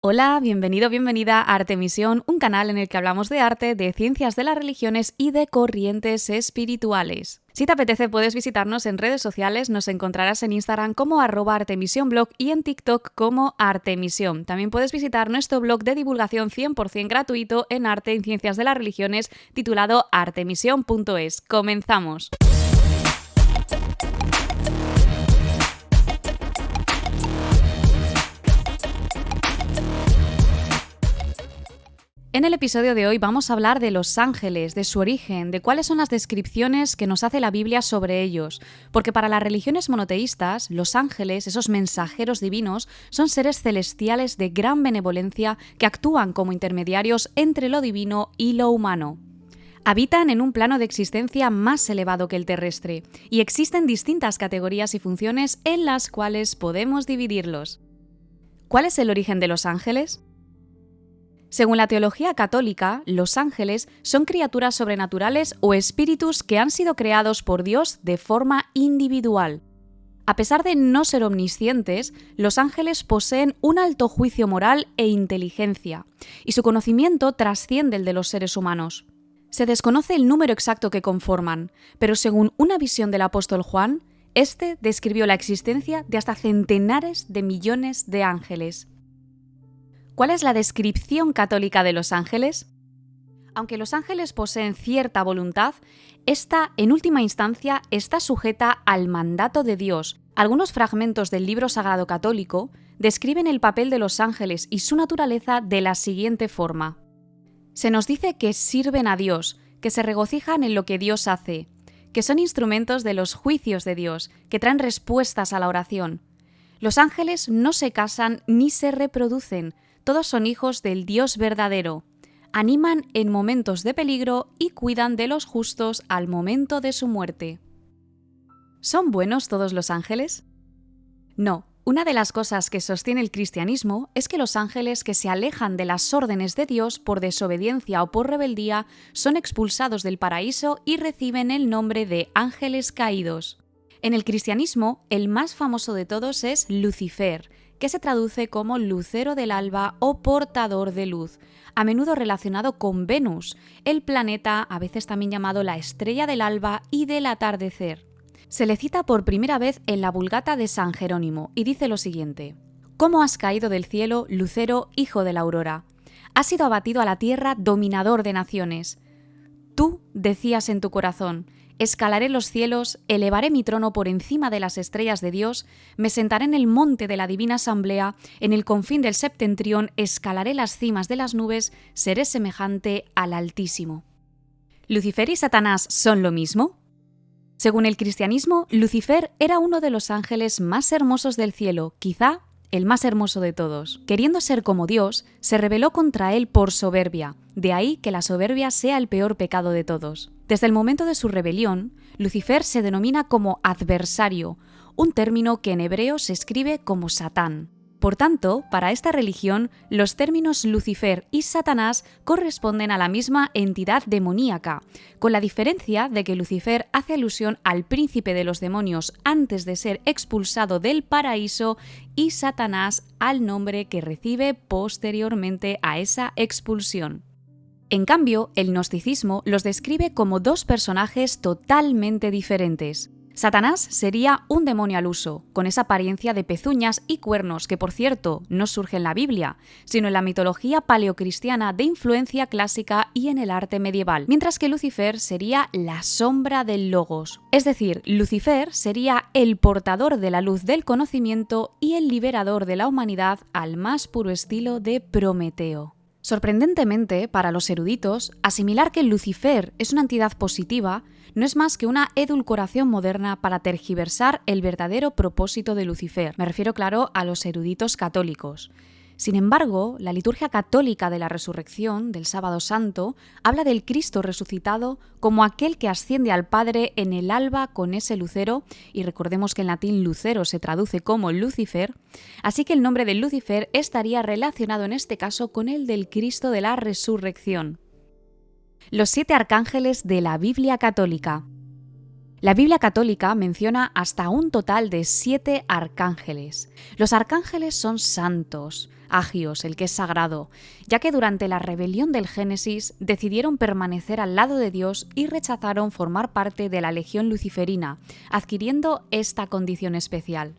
Hola, bienvenida a Artemisión, un canal en el que hablamos de arte, de ciencias de las religiones y de corrientes espirituales. Si te apetece puedes visitarnos en redes sociales, nos encontrarás en Instagram como @artemisionblog y en TikTok como Artemisión. También puedes visitar nuestro blog de divulgación 100% gratuito en arte y ciencias de las religiones titulado artemision.es. ¡Comenzamos! En el episodio de hoy vamos a hablar de los ángeles, de su origen, de cuáles son las descripciones que nos hace la Biblia sobre ellos, porque para las religiones monoteístas, los ángeles, esos mensajeros divinos, son seres celestiales de gran benevolencia que actúan como intermediarios entre lo divino y lo humano. Habitan en un plano de existencia más elevado que el terrestre, y existen distintas categorías y funciones en las cuales podemos dividirlos. ¿Cuál es el origen de los ángeles? Según la teología católica, los ángeles son criaturas sobrenaturales o espíritus que han sido creados por Dios de forma individual. A pesar de no ser omniscientes, los ángeles poseen un alto juicio moral e inteligencia, y su conocimiento trasciende el de los seres humanos. Se desconoce el número exacto que conforman, pero según una visión del apóstol Juan, este describió la existencia de hasta centenares de millones de ángeles. ¿Cuál es la descripción católica de los ángeles? Aunque los ángeles poseen cierta voluntad, esta, en última instancia, está sujeta al mandato de Dios. Algunos fragmentos del libro sagrado católico describen el papel de los ángeles y su naturaleza de la siguiente forma. Se nos dice que sirven a Dios, que se regocijan en lo que Dios hace, que son instrumentos de los juicios de Dios, que traen respuestas a la oración. Los ángeles no se casan ni se reproducen, todos son hijos del Dios verdadero. Animan en momentos de peligro y cuidan de los justos al momento de su muerte. ¿Son buenos todos los ángeles? No. Una de las cosas que sostiene el cristianismo es que los ángeles que se alejan de las órdenes de Dios por desobediencia o por rebeldía son expulsados del paraíso y reciben el nombre de ángeles caídos. En el cristianismo, el más famoso de todos es Lucifer, que se traduce como lucero del alba o portador de luz, a menudo relacionado con Venus, el planeta a veces también llamado la estrella del alba y del atardecer. Se le cita por primera vez en la Vulgata de San Jerónimo y dice lo siguiente: «¿Cómo has caído del cielo, lucero, hijo de la aurora? Has sido abatido a la tierra, dominador de naciones. Tú decías en tu corazón: escalaré los cielos, elevaré mi trono por encima de las estrellas de Dios, me sentaré en el monte de la divina asamblea, en el confín del septentrión, escalaré las cimas de las nubes, seré semejante al Altísimo». ¿Lucifer y Satanás son lo mismo? Según el cristianismo, Lucifer era uno de los ángeles más hermosos del cielo, quizá el más hermoso de todos. Queriendo ser como Dios, se rebeló contra él por soberbia, de ahí que la soberbia sea el peor pecado de todos. Desde el momento de su rebelión, Lucifer se denomina como adversario, un término que en hebreo se escribe como Satán. Por tanto, para esta religión, los términos Lucifer y Satanás corresponden a la misma entidad demoníaca, con la diferencia de que Lucifer hace alusión al príncipe de los demonios antes de ser expulsado del paraíso y Satanás al nombre que recibe posteriormente a esa expulsión. En cambio, el gnosticismo los describe como dos personajes totalmente diferentes. Satanás sería un demonio al uso, con esa apariencia de pezuñas y cuernos que, por cierto, no surge en la Biblia, sino en la mitología paleocristiana de influencia clásica y en el arte medieval, mientras que Lucifer sería la sombra del Logos. Es decir, Lucifer sería el portador de la luz del conocimiento y el liberador de la humanidad al más puro estilo de Prometeo. Sorprendentemente, para los eruditos, asimilar que Lucifer es una entidad positiva no es más que una edulcoración moderna para tergiversar el verdadero propósito de Lucifer. Me refiero, claro, a los eruditos católicos. Sin embargo, la liturgia católica de la resurrección, del Sábado Santo, habla del Cristo resucitado como aquel que asciende al Padre en el alba con ese lucero, y recordemos que en latín lucero se traduce como Lucifer, así que el nombre de Lucifer estaría relacionado en este caso con el del Cristo de la resurrección. Los 7 arcángeles de la Biblia católica. La Biblia católica menciona hasta un total de 7 arcángeles. Los arcángeles son santos, agios, el que es sagrado, ya que durante la rebelión del Génesis decidieron permanecer al lado de Dios y rechazaron formar parte de la legión luciferina, adquiriendo esta condición especial.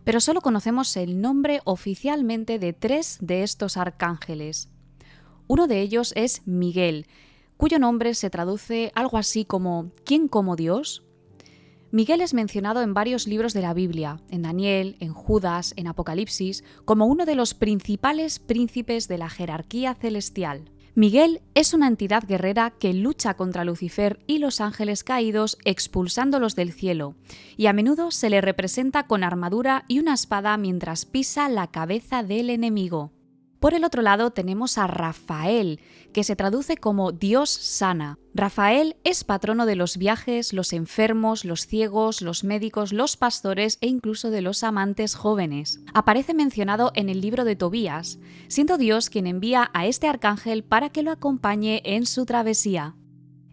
Pero solo conocemos el nombre oficialmente de 3 de estos arcángeles. Uno de ellos es Miguel, cuyo nombre se traduce algo así como ¿quién como Dios? Miguel es mencionado en varios libros de la Biblia, en Daniel, en Judas, en Apocalipsis, como uno de los principales príncipes de la jerarquía celestial. Miguel es una entidad guerrera que lucha contra Lucifer y los ángeles caídos expulsándolos del cielo, y a menudo se le representa con armadura y una espada mientras pisa la cabeza del enemigo. Por el otro lado tenemos a Rafael, que se traduce como Dios sana. Rafael es patrono de los viajes, los enfermos, los ciegos, los médicos, los pastores e incluso de los amantes jóvenes. Aparece mencionado en el libro de Tobías, siendo Dios quien envía a este arcángel para que lo acompañe en su travesía.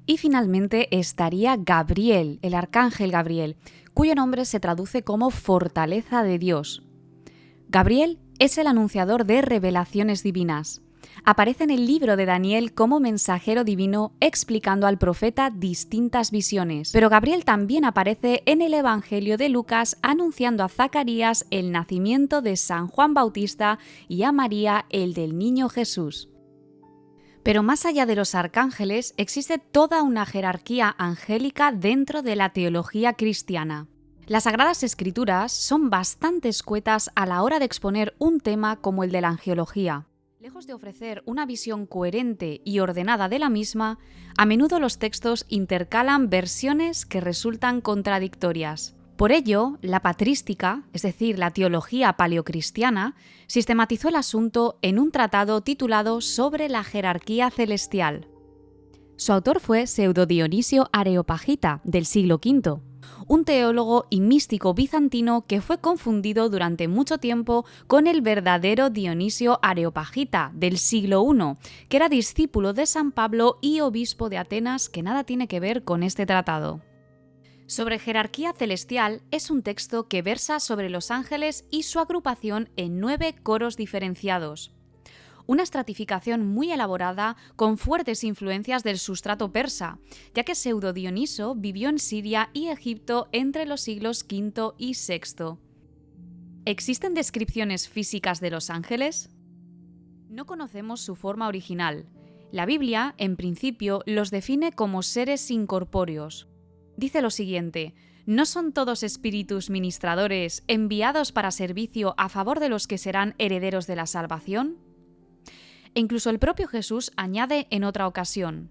Y finalmente estaría Gabriel, el arcángel Gabriel, cuyo nombre se traduce como fortaleza de Dios. Gabriel es el anunciador de revelaciones divinas. Aparece en el libro de Daniel como mensajero divino explicando al profeta distintas visiones. Pero Gabriel también aparece en el Evangelio de Lucas anunciando a Zacarías el nacimiento de San Juan Bautista y a María el del niño Jesús. Pero más allá de los arcángeles existe toda una jerarquía angélica dentro de la teología cristiana. Las Sagradas Escrituras son bastante escuetas a la hora de exponer un tema como el de la angelología. Lejos de ofrecer una visión coherente y ordenada de la misma, a menudo los textos intercalan versiones que resultan contradictorias. Por ello, la patrística, es decir, la teología paleocristiana, sistematizó el asunto en un tratado titulado Sobre la jerarquía celestial. Su autor fue Pseudo Dionisio Areopagita, del siglo V. Un teólogo y místico bizantino que fue confundido durante mucho tiempo con el verdadero Dionisio Areopagita del siglo I, que era discípulo de San Pablo y obispo de Atenas, que nada tiene que ver con este tratado. Sobre jerarquía celestial es un texto que versa sobre los ángeles y su agrupación en 9 coros diferenciados. Una estratificación muy elaborada con fuertes influencias del sustrato persa, ya que Pseudo Dioniso vivió en Siria y Egipto entre los siglos V y VI. ¿Existen descripciones físicas de los ángeles? No conocemos su forma original. La Biblia, en principio, los define como seres incorpóreos. Dice lo siguiente: ¿no son todos espíritus ministradores enviados para servicio a favor de los que serán herederos de la salvación? E incluso el propio Jesús añade en otra ocasión: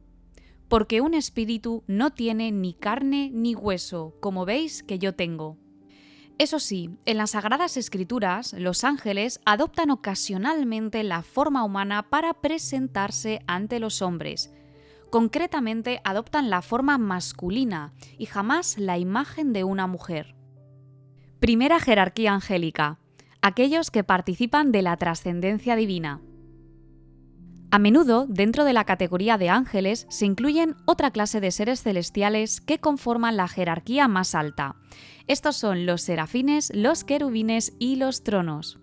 porque un espíritu no tiene ni carne ni hueso, como veis que yo tengo. Eso sí, en las Sagradas Escrituras, los ángeles adoptan ocasionalmente la forma humana para presentarse ante los hombres. Concretamente, adoptan la forma masculina y jamás la imagen de una mujer. Primera jerarquía angélica: aquellos que participan de la trascendencia divina. A menudo, dentro de la categoría de ángeles, se incluyen otra clase de seres celestiales que conforman la jerarquía más alta. Estos son los serafines, los querubines y los tronos.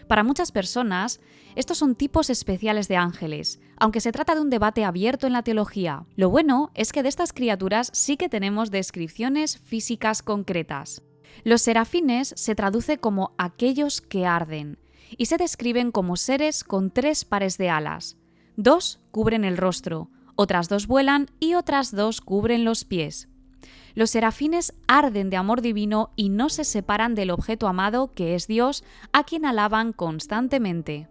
Para muchas personas, estos son tipos especiales de ángeles, aunque se trata de un debate abierto en la teología. Lo bueno es que de estas criaturas sí que tenemos descripciones físicas concretas. Los serafines se traduce como aquellos que arden, y se describen como seres con 3 pares de alas. 2 cubren el rostro, otras 2 vuelan y otras 2 cubren los pies. Los serafines arden de amor divino y no se separan del objeto amado, que es Dios, a quien alaban constantemente.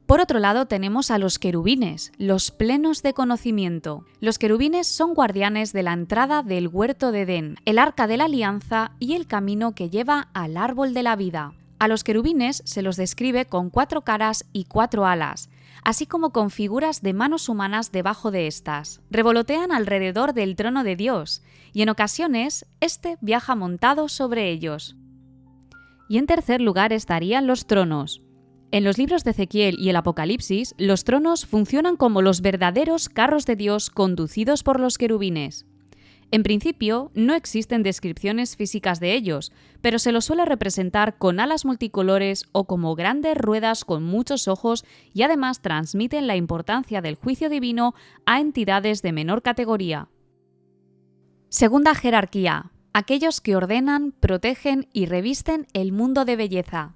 Por otro lado tenemos a los querubines, los plenos de conocimiento. Los querubines son guardianes de la entrada del huerto de Edén, el arca de la alianza y el camino que lleva al árbol de la vida. A los querubines se los describe con 4 caras y 4 alas, así como con figuras de manos humanas debajo de estas. Revolotean alrededor del trono de Dios, y en ocasiones, este viaja montado sobre ellos. Y en tercer lugar estarían los tronos. En los libros de Ezequiel y el Apocalipsis, los tronos funcionan como los verdaderos carros de Dios conducidos por los querubines. En principio, no existen descripciones físicas de ellos, pero se los suele representar con alas multicolores o como grandes ruedas con muchos ojos y además transmiten la importancia del juicio divino a entidades de menor categoría. Segunda jerarquía: aquellos que ordenan, protegen y revisten el mundo de belleza.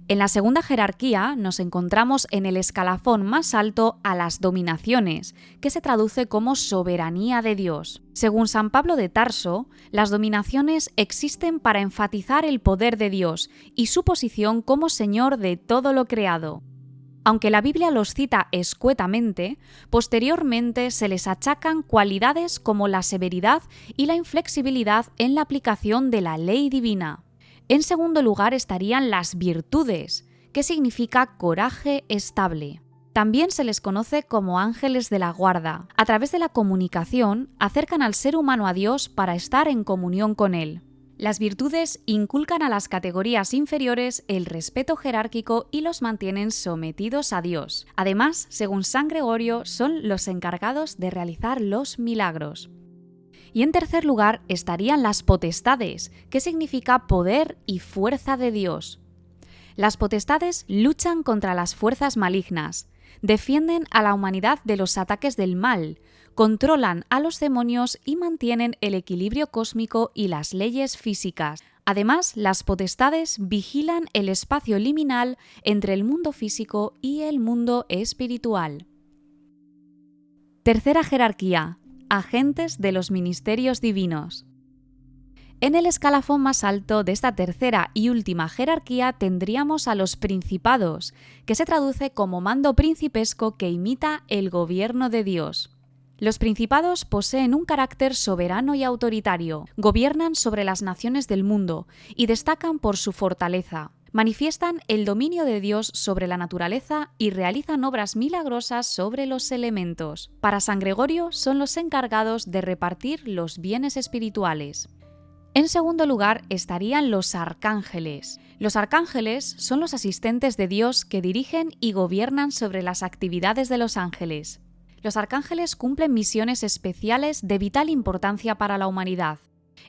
En la segunda jerarquía nos encontramos en el escalafón más alto a las dominaciones, que se traduce como soberanía de Dios. Según San Pablo de Tarso, las dominaciones existen para enfatizar el poder de Dios y su posición como Señor de todo lo creado. Aunque la Biblia los cita escuetamente, posteriormente se les achacan cualidades como la severidad y la inflexibilidad en la aplicación de la ley divina. En segundo lugar estarían las virtudes, que significa coraje estable. También se les conoce como ángeles de la guarda. A través de la comunicación, acercan al ser humano a Dios para estar en comunión con Él. Las virtudes inculcan a las categorías inferiores el respeto jerárquico y los mantienen sometidos a Dios. Además, según San Gregorio, son los encargados de realizar los milagros. Y en tercer lugar estarían las potestades, que significa poder y fuerza de Dios. Las potestades luchan contra las fuerzas malignas, defienden a la humanidad de los ataques del mal, controlan a los demonios y mantienen el equilibrio cósmico y las leyes físicas. Además, las potestades vigilan el espacio liminal entre el mundo físico y el mundo espiritual. Tercera jerarquía: agentes de los ministerios divinos. En el escalafón más alto de esta tercera y última jerarquía tendríamos a los principados, que se traduce como mando principesco que imita el gobierno de Dios. Los principados poseen un carácter soberano y autoritario, gobiernan sobre las naciones del mundo y destacan por su fortaleza. Manifiestan el dominio de Dios sobre la naturaleza y realizan obras milagrosas sobre los elementos. Para San Gregorio son los encargados de repartir los bienes espirituales. En segundo lugar estarían los arcángeles. Los arcángeles son los asistentes de Dios que dirigen y gobiernan sobre las actividades de los ángeles. Los arcángeles cumplen misiones especiales de vital importancia para la humanidad.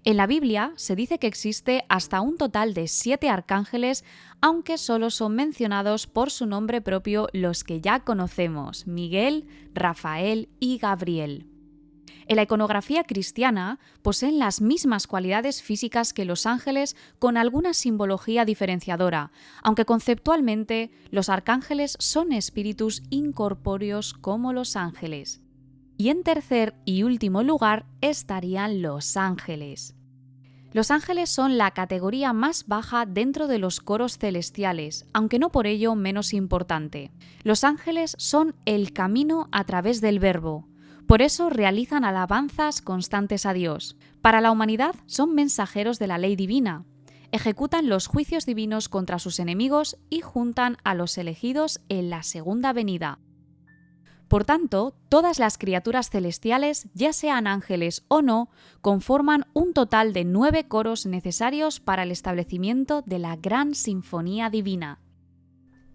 En la Biblia se dice que existe hasta un total de 7 arcángeles, aunque solo son mencionados por su nombre propio los que ya conocemos: Miguel, Rafael y Gabriel. En la iconografía cristiana poseen las mismas cualidades físicas que los ángeles con alguna simbología diferenciadora, aunque conceptualmente los arcángeles son espíritus incorpóreos como los ángeles. Y en tercer y último lugar estarían los ángeles. Los ángeles son la categoría más baja dentro de los coros celestiales, aunque no por ello menos importante. Los ángeles son el camino a través del Verbo. Por eso realizan alabanzas constantes a Dios. Para la humanidad son mensajeros de la ley divina. Ejecutan los juicios divinos contra sus enemigos y juntan a los elegidos en la segunda venida. Por tanto, todas las criaturas celestiales, ya sean ángeles o no, conforman un total de 9 coros necesarios para el establecimiento de la gran sinfonía divina.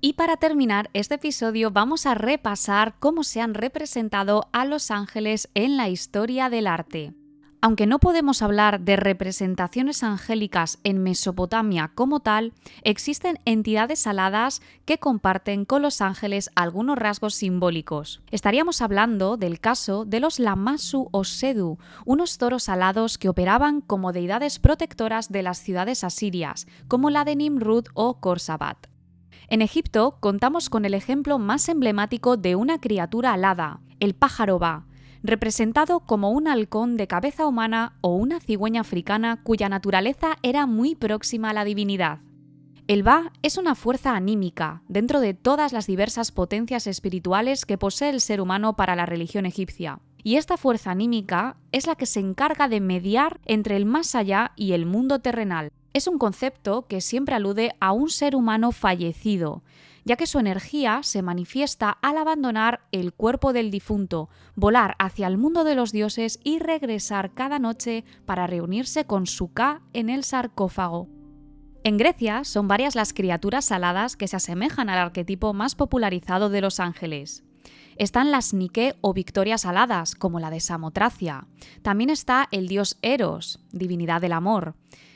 Y para terminar este episodio vamos a repasar cómo se han representado a los ángeles en la historia del arte. Aunque no podemos hablar de representaciones angélicas en Mesopotamia como tal, existen entidades aladas que comparten con los ángeles algunos rasgos simbólicos. Estaríamos hablando del caso de los Lamassu o Sedu, unos toros alados que operaban como deidades protectoras de las ciudades asirias, como la de Nimrud o Khorsabat. En Egipto contamos con el ejemplo más emblemático de una criatura alada, el pájaro Ba, representado como un halcón de cabeza humana o una cigüeña africana cuya naturaleza era muy próxima a la divinidad. El Ba es una fuerza anímica dentro de todas las diversas potencias espirituales que posee el ser humano para la religión egipcia. Y esta fuerza anímica es la que se encarga de mediar entre el más allá y el mundo terrenal. Es un concepto que siempre alude a un ser humano fallecido, ya que su energía se manifiesta al abandonar el cuerpo del difunto, volar hacia el mundo de los dioses y regresar cada noche para reunirse con su Ka en el sarcófago. En Grecia son varias las criaturas aladas que se asemejan al arquetipo más popularizado de los ángeles. Están las Nike o victorias aladas, como la de Samotracia. También está el dios Eros, divinidad del amor.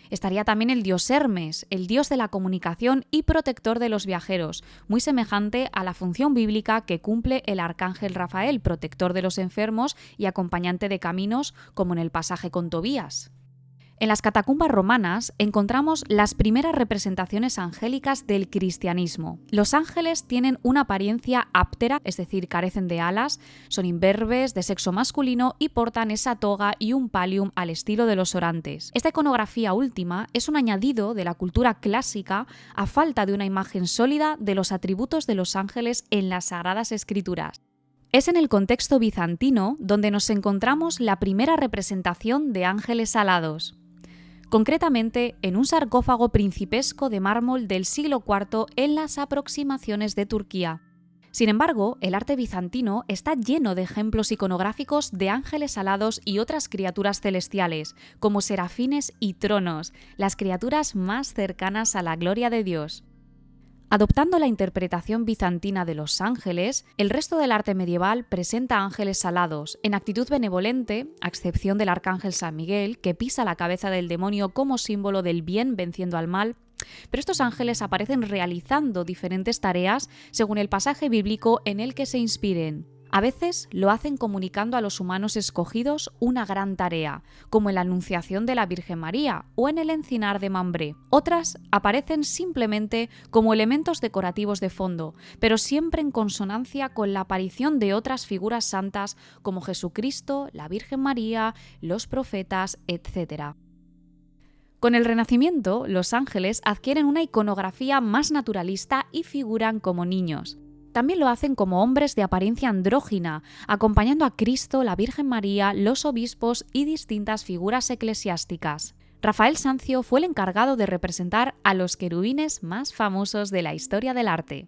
Estaría también el dios Hermes, el dios de la comunicación y protector de los viajeros, muy semejante a la función bíblica que cumple el arcángel Rafael, protector de los enfermos y acompañante de caminos, como en el pasaje con Tobías. En las catacumbas romanas encontramos las primeras representaciones angélicas del cristianismo. Los ángeles tienen una apariencia áptera, es decir, carecen de alas, son imberbes, de sexo masculino y portan esa toga y un pallium al estilo de los orantes. Esta iconografía última es un añadido de la cultura clásica a falta de una imagen sólida de los atributos de los ángeles en las Sagradas Escrituras. Es en el contexto bizantino donde nos encontramos la primera representación de ángeles alados. Concretamente en un sarcófago principesco de mármol del siglo IV en las aproximaciones de Turquía. Sin embargo, el arte bizantino está lleno de ejemplos iconográficos de ángeles alados y otras criaturas celestiales, como serafines y tronos, las criaturas más cercanas a la gloria de Dios. Adoptando la interpretación bizantina de los ángeles, el resto del arte medieval presenta ángeles alados, en actitud benevolente, a excepción del arcángel San Miguel, que pisa la cabeza del demonio como símbolo del bien venciendo al mal, pero estos ángeles aparecen realizando diferentes tareas según el pasaje bíblico en el que se inspiren. A veces lo hacen comunicando a los humanos escogidos una gran tarea, como en la Anunciación de la Virgen María o en el Encinar de Mambré. Otras aparecen simplemente como elementos decorativos de fondo, pero siempre en consonancia con la aparición de otras figuras santas como Jesucristo, la Virgen María, los profetas, etc. Con el Renacimiento, los ángeles adquieren una iconografía más naturalista y figuran como niños. También lo hacen como hombres de apariencia andrógina, acompañando a Cristo, la Virgen María, los obispos y distintas figuras eclesiásticas. Rafael Sanzio fue el encargado de representar a los querubines más famosos de la historia del arte.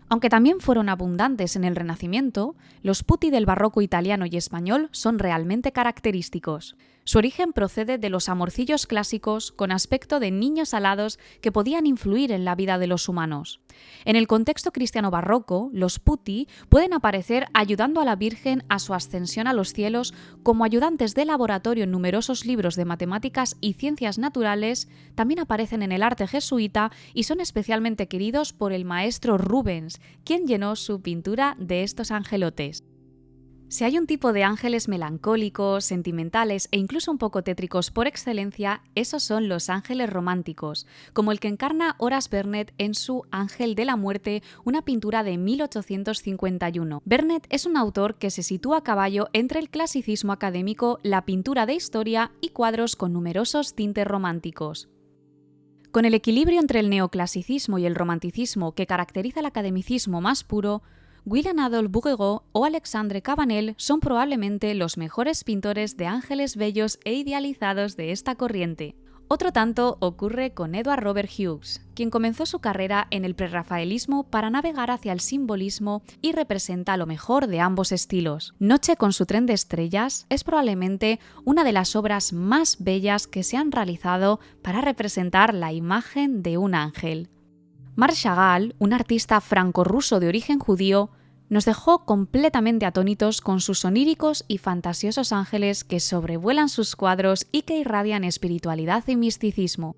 Aunque también fueron abundantes en el Renacimiento, los putti del barroco italiano y español son realmente característicos. Su origen procede de los amorcillos clásicos con aspecto de niños alados que podían influir en la vida de los humanos. En el contexto cristiano barroco, los putti pueden aparecer ayudando a la Virgen a su ascensión a los cielos como ayudantes de laboratorio en numerosos libros de matemáticas y ciencias naturales, también aparecen en el arte jesuita y son especialmente queridos por el maestro Rubens, quien llenó su pintura de estos angelotes. Si hay un tipo de ángeles melancólicos, sentimentales e incluso un poco tétricos por excelencia, esos son los ángeles románticos, como el que encarna Horace Vernet en su Ángel de la Muerte, una pintura de 1851. Vernet es un autor que se sitúa a caballo entre el clasicismo académico, la pintura de historia y cuadros con numerosos tintes románticos. Con el equilibrio entre el neoclasicismo y el romanticismo que caracteriza el academicismo más puro, William Adolphe Bouguereau o Alexandre Cabanel son probablemente los mejores pintores de ángeles bellos e idealizados de esta corriente. Otro tanto ocurre con Edward Robert Hughes, quien comenzó su carrera en el prerrafaelismo para navegar hacia el simbolismo y representa lo mejor de ambos estilos. Noche con su tren de estrellas es probablemente una de las obras más bellas que se han realizado para representar la imagen de un ángel. Marc Chagall, un artista franco-ruso de origen judío, nos dejó completamente atónitos con sus oníricos y fantasiosos ángeles que sobrevuelan sus cuadros y que irradian espiritualidad y misticismo.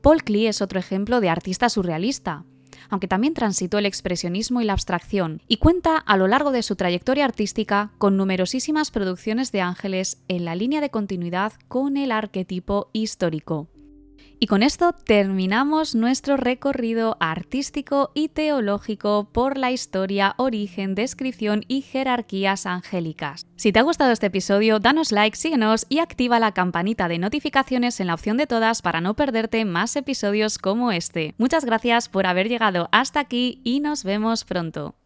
Paul Klee es otro ejemplo de artista surrealista, aunque también transitó el expresionismo y la abstracción, y cuenta a lo largo de su trayectoria artística con numerosísimas producciones de ángeles en la línea de continuidad con el arquetipo histórico. Y con esto terminamos nuestro recorrido artístico y teológico por la historia, origen, descripción y jerarquías angélicas. Si te ha gustado este episodio, danos like, síguenos y activa la campanita de notificaciones en la opción de todas para no perderte más episodios como este. Muchas gracias por haber llegado hasta aquí y nos vemos pronto.